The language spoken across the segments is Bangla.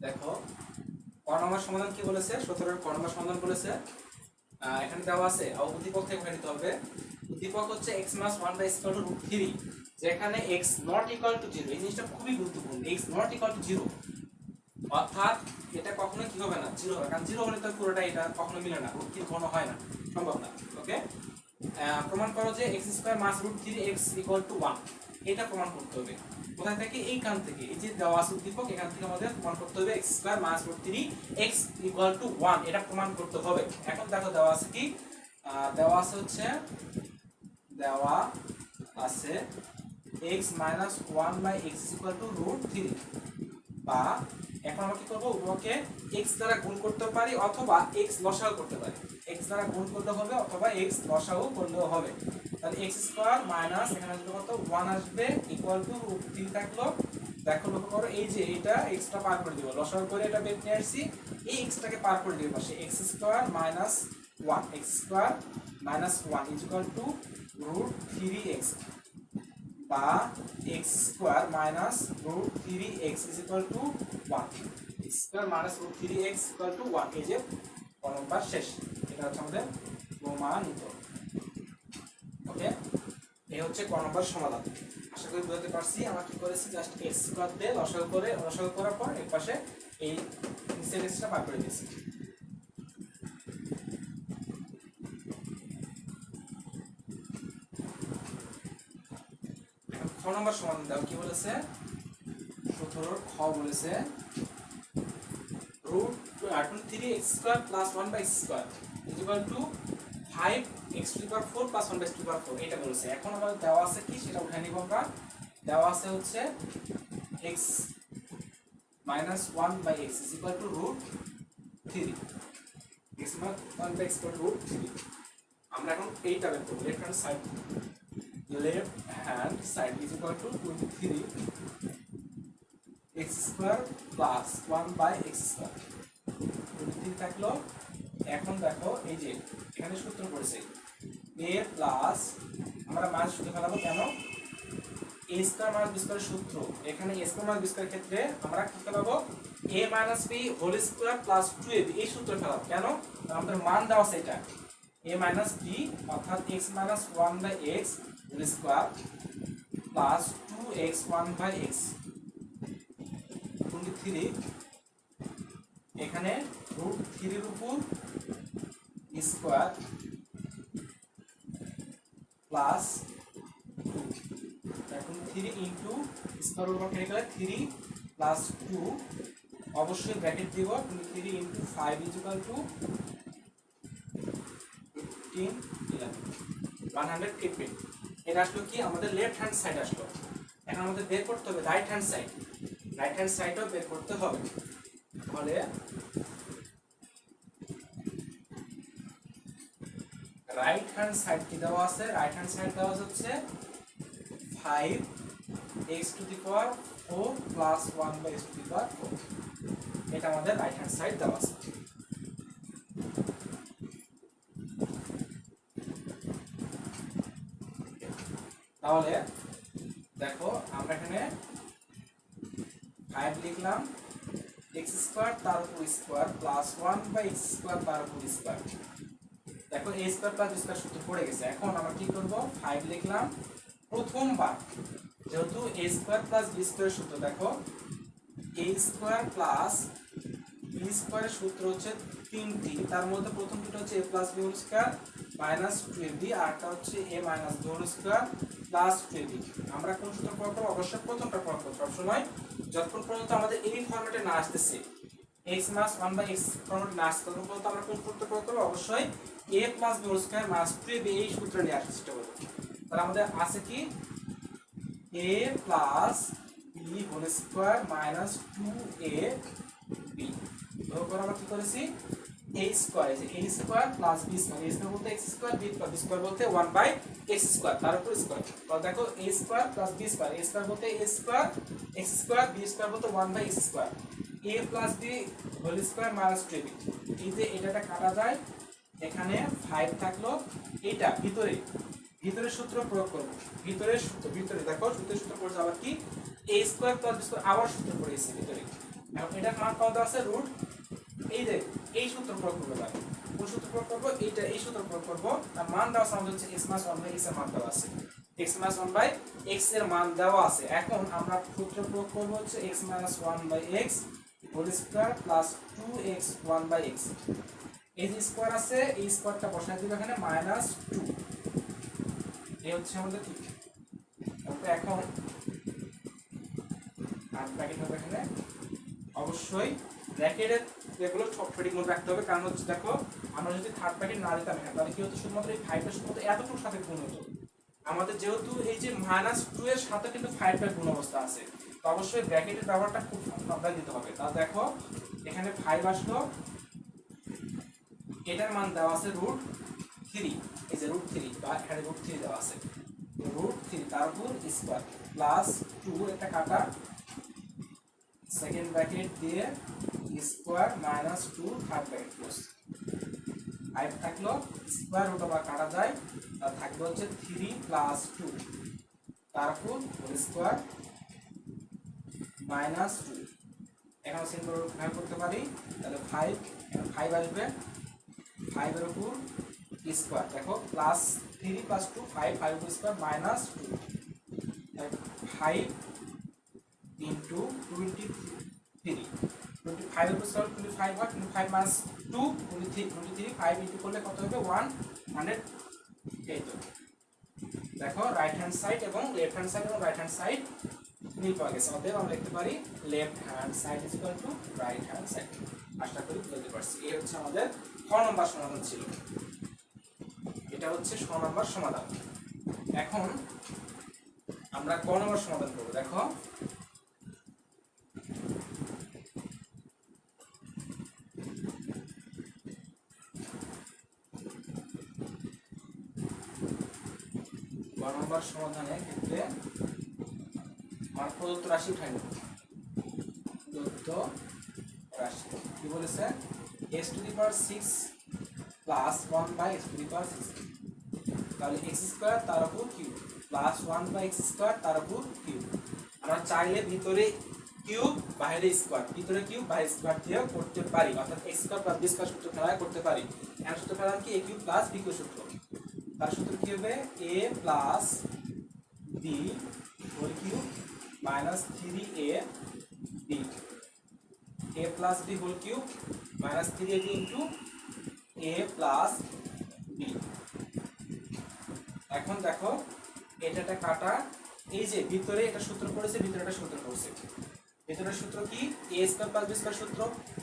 দেখো ক নম্বর সমাধান কি বলেছে, 17 ক নম্বর সমাধান বলেছে এখানে দেওয়া আছে উদ্দীপক থেকে উঠে নিতে হবে। উদ্দীপক হচ্ছে x - 1/√3, যেখানে x not equal to 0। এই জিনিসটা খুবই গুরুত্বপূর্ণ, x not equal to 0 অর্থাৎ এটা কখনো কি হবে না, 0 হবে, কারণ 0 হলে তো পুরোটা এটা কখনো মিলে না, √3 ঘন হয় না, সম্ভব না। ওকে, প্রমাণ করো যে x² - √3x = 1, এটা প্রমাণ করতে হবে। কোথায় থেকে? এইখান থেকে, এই যে দেওয়া আছে উদ্দীপক, এখান থেকে আমাদের প্রমাণ করতে হবে x² - √3x = 1, এটা প্রমাণ করতে হবে। এখন দেখো দেওয়া আছে কি, দেওয়া আছে হচ্ছে x - 1/x = √3, বা এখন আমরা কি করব, উভয়কে x দ্বারা গুণ করতে পারি অথবা x লসাগু করতে পারি। x দ্বারা গুণ করতে হবে অথবা x লসাগু করলেও হবে। তাহলে x² মাইনাস এখানে আসবে কত, 1 আসবে, ইকুয়াল টু √3 থাকলো। দেখো লক্ষ্য করো, এই যে এটা x টা পার করে দিব, লসাগু করে এটা বের নিয়ে আসছি, এই x টাকে পার করে দিব পাশে, x² - 1, x² - 1 √3x, বা x² - √3x = 1, x² - √3x = 1। এই যে ক নম্বর শেষ, এটা হচ্ছে আমাদের প্রমাণিত। ওকে, এই হচ্ছে ক নম্বর সমাধান। আশা করি বুঝতে পারছি। আমরা কি করেছি, জাস্ট x² দিয়ে লসাগু করার পর এর পাশে এই নিচের xটা বার করে দিয়েছি। খ নম্বর সমাধান দাও, কি বলেছে, 17 খ বলেছে √3x² + 1/x² = 5x⁴ + 1/4, এটা বলেছে। এখন আমাদের দেওয়া আছে কি, সেটা উঠে নিব আমরা। দেওয়া আছে হচ্ছে x - 1/x = √3, x - 1/x = √3। আমরা এখন এইটা বের করব, left hand side = 23 x² + 1/x², 23 থাকলো। এখন দেখো এই যে এখানে সূত্র পড়েছে a প্লাস, আমরা মান সূত্র ফেলাবো কেন, a² - b² সূত্র, এখানে a² - b² ক্ষেত্রে আমরা কি ফেলাবো, a - b whole square plus 2ab, এই সূত্র ফেলাবো কেন, আমাদের মান দেওয়া আছে এটা a - b, অর্থাৎ x - 1/x whole square plus 2x 1/x 23, এখানে √3 এর উপর স্কয়ার প্লাস 2, এখন 3 ইনটু স্কয়ার রুট কেটে গেলে 3 প্লাস 2, অবশ্যই ব্র্যাকেট দিব, 23 ইনটু 5 = 15 11 115। এটা আসলো কি, আমাদের লেফট হ্যান্ড সাইড আসলো। এখন আমাদের বের করতে হবে রাইট হ্যান্ড সাইডও বের করতে হবে। তাহলে রাইট হ্যান্ড সাইড কি দেওয়া আছে, রাইট হ্যান্ড সাইড দেওয়া হচ্ছে 5x⁴ + 1/x⁴, এটা আমাদের রাইট হ্যান্ড সাইড দেওয়া আছে। তাহলে দেখো আমরা এখানে 5 লিখলাম, x² তার উপর স্কয়ার প্লাস 1/x² তার উপর স্কয়ার। দেখো a² + b² সূত্র পড়ে গেছে। এখন আমরা কি করব, 5 লিখলাম, প্রথমবার যেহেতু a² + b² সূত্র, দেখো a² + b² এর সূত্র হচ্ছে তিনটি, তার মধ্যে প্রথম দুটো হচ্ছে a + b² - 2ab, আর একটা হচ্ছে a - b² + 2ab। আমরা কোন সূত্র প্রয়োগ করব, অবশ্যই প্রথমটা প্রয়োগ করব সবসময়, যতক্ষণ পর্যন্ত আমাদের এই ফরম্যাটে না আসতেছে, x - 1/x ফরম্যাটে না আসছে, ততক্ষণ পর্যন্ত আমরা কোন সূত্র প্রয়োগ করব, অবশ্যই a + b² - 2ab এই সূত্র নিয়ে আসার চেষ্টা করব। তাহলে আমাদের আছে কি, a + b² - 2ab, ধরো করে আমরা কি করেছি, a স্কয়ার, এই যে a square plus b square, a square বলতে x স্কয়ার, b স্কয়ার বলতে 1/x স্কয়ার, তার উপর স্কয়ার। তাহলে দেখো a square plus b square, a square বলতে a square, x square, b square বলতে 1/x square, a plus b whole square minus 2b। এই যে এটা কাটা যায়, এখানে 5 থাকলো, এটা ভিতরে সূত্র প্রয়োগ করব, ভিতরে দেখো সূত্র পড়ছে আবার কি, a square plus b square, আবার সূত্র পড়েছে ভিতরে, এখন এটার মান কত আছে রুট, এই যে এই সূত্র প্রয়োগ করবো, এবার কোন সূত্র প্রয়োগ করবো, এইটা এই সূত্র প্রয়োগ করবো। তার মান দেওয়া আছে আমাদের হচ্ছে x - 1 / x এর মান দেওয়া আছে, x - 1 / x এর মান দেওয়া আছে। এখন আমরা সূত্র প্রয়োগ করবো হচ্ছে x - 1 / x whole square plus 2x 1 / x। এই যে স্কয়ার আছে এই স্কয়ারটা বসাই দিব এখানে -2, এই হচ্ছে আমাদের ঠিক। এখন আর ব্র্যাকেট হবে এখানে, অবশ্যই ব্র্যাকেটের এগুলো সঠিক মতো রাখতে হবে, কারণ হচ্ছে দেখো আমরা যদি থার্ড ব্র্যাকেট না দিতাম এখানে তাহলে কি হতো, শুধুমাত্র এই 5টা শুধুমাত্র এতটুকুর সাথে গুণ হতো। আমাদের যেহেতু এই যে -2 এর সাথে কিন্তু 5টা গুণ অবস্থা আছে, তো অবশ্যই ব্র্যাকেটের ব্যবহারটা খুব সাবধানে দিতে হবে। তাহলে দেখো এখানে 5 আসলো, এটার মান দেওয়া আছে √3, এই যে √3 বা এখানে √3 দেওয়া আছে, √3 তার উপর স্কয়ার প্লাস 2 এটা কাটা, সেকেন্ড ব্র্যাকেট দিয়ে square -2 third bracket close, five থাকলো স্কয়ার রুট ওভার কাটা যায়, আর থাকবে হচ্ছে 3 + 2 তার উপর হোল স্কয়ার -2। এখন সিম্পল ভাগ করতে পারি, তাহলে 5 এখন 5 আসবে, 5 এর উপর স্কয়ার, দেখো প্লাস 3 + 2 5, 5 উপর স্কয়ার -2, 5 ইনটু 23, 25 এর স্কয়ার 25 হয়, 25 - 2 23, 5 ইনটু করলে কত হবে 108। দেখো রাইট হ্যান্ড সাইড এবং লেফট হ্যান্ড সাইড এবং রাইট হ্যান্ড সাইড মিল পাওয়া গেছে। অতএব আমরা লিখতে পারি left hand side is equal to right hand side. আশা করি বুঝতে পারছি। এই হচ্ছে আমাদের খ নম্বর সমাধান ছিল, এটা হচ্ছে ছ নম্বর সমাধান। এখন আমরা ক নম্বর সমাধান করব। দেখো ক নম্বর সমাধানের ক্ষেত্রে আমার প্রদত্ত রাশি উঠাই নেব। প্রদত্ত রাশি কি বলেছে, x⁻6 + 1/x⁻6, তাহলে x² তার উপর কিউব প্লাস 1/x² তার উপর কিউব। আমরা চাইলে ভিতরে কিউব বাইরে স্কয়ার, ভিতরে কিউব বাইরে স্কয়ার দিয়েও করতে পারি, অর্থাৎ x² + b² সূত্র ফেলায় করতে পারি। এর সূত্র ফেলাম কি a³ + b³ সূত্র। তার সূত্র কি হবে a + b whole cube -3ab, a + b whole cube -3ab into a + b। এখন দেখো এটা কাটা, এই যে ভিতরে এটা সূত্র পড়েছে, ভিতরে এটা সূত্র পড়েছে। ভিতরের সূত্র কি a² + b² সূত্র।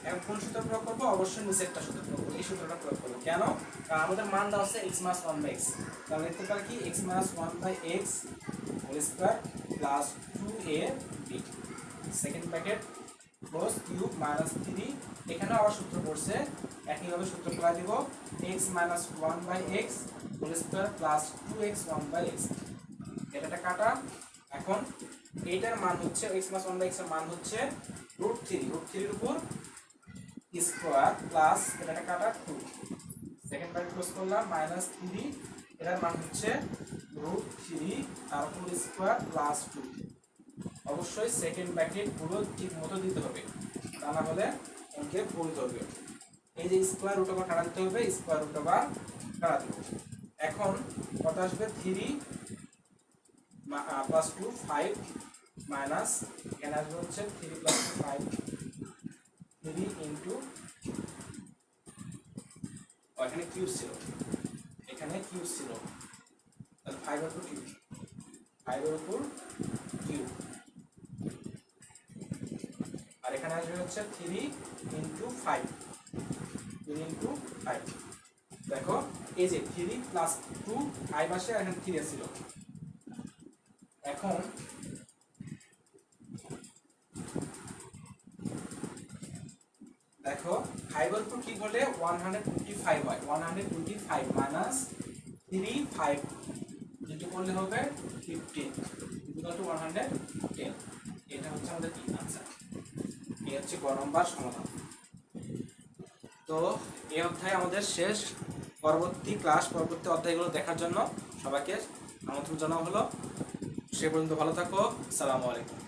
এখন কোন সূত্র প্রয়োগ করব, অবশ্যই নিচেরটা সূত্র প্রয়োগ করব, এই সূত্রটা প্রয়োগ করব। কেন, কারণ আমাদের মান দেওয়া আছে x - 1/x, তাহলে লিখতে পারি কি x - 1/x whole square plus 2ab, second bracket close cube -3, এখানে আবার সূত্র পড়ছে, একইভাবে সূত্র ফেলা দিব x - 1/x whole square plus 2x 1/x, এটা কাটা। এখন এইটার মান হচ্ছে x - 1/x এর মান হচ্ছে √3, √3 এর উপর স্কয়ার প্লাস এটা কাটা 2, সেকেন্ড ব্র্যাকেট ক্লোজ করলাম -3, এটার মান হচ্ছে √3 তার উপর স্কয়ার প্লাস 2। অবশ্যই সেকেন্ড ব্র্যাকেট পুরো ঠিক মতো দিতে হবে, তা না হলে অঙ্কে ভুল হবে। এই যে স্কয়ার রুট ওভার কাটা দিতে হবে, স্কয়ার রুট ওভার কাটা দেব। এখন কত আসবে 3 + 2 5 মাইনাস এখানে আসবে হচ্ছে 3 + 2 5, 3 ইনটু এখানে কিউব ছিল, এখানে কিউব ছিল, তাহলে 5 এর উপর কিউব, 5 এর উপর কিউব, আর এখানে আসবে হচ্ছে 3 ইনটু 5, 3 ইনটু 5। দেখো এই যে 3 + 2 5 আসে, আর এখানে 3 ছিল। এখন দেখো 5 এর উপর কি বলে 125 হয়, 125 মাইনাস 3 5 যেটা করলে হবে 15 ইকুয়াল টু 110। এটা হচ্ছে আমাদের কি आंसर। এই হচ্ছে গ নম্বর সমাধান। তো এই অধ্যায় আমাদের শেষ। পরবর্তী ক্লাস, পরবর্তী অধ্যায়গুলো দেখার জন্য সবাইকে আমন্ত্রণ জানানো হলো। সে পর্যন্ত ভালো থাকো। আসসালামু আলাইকুম।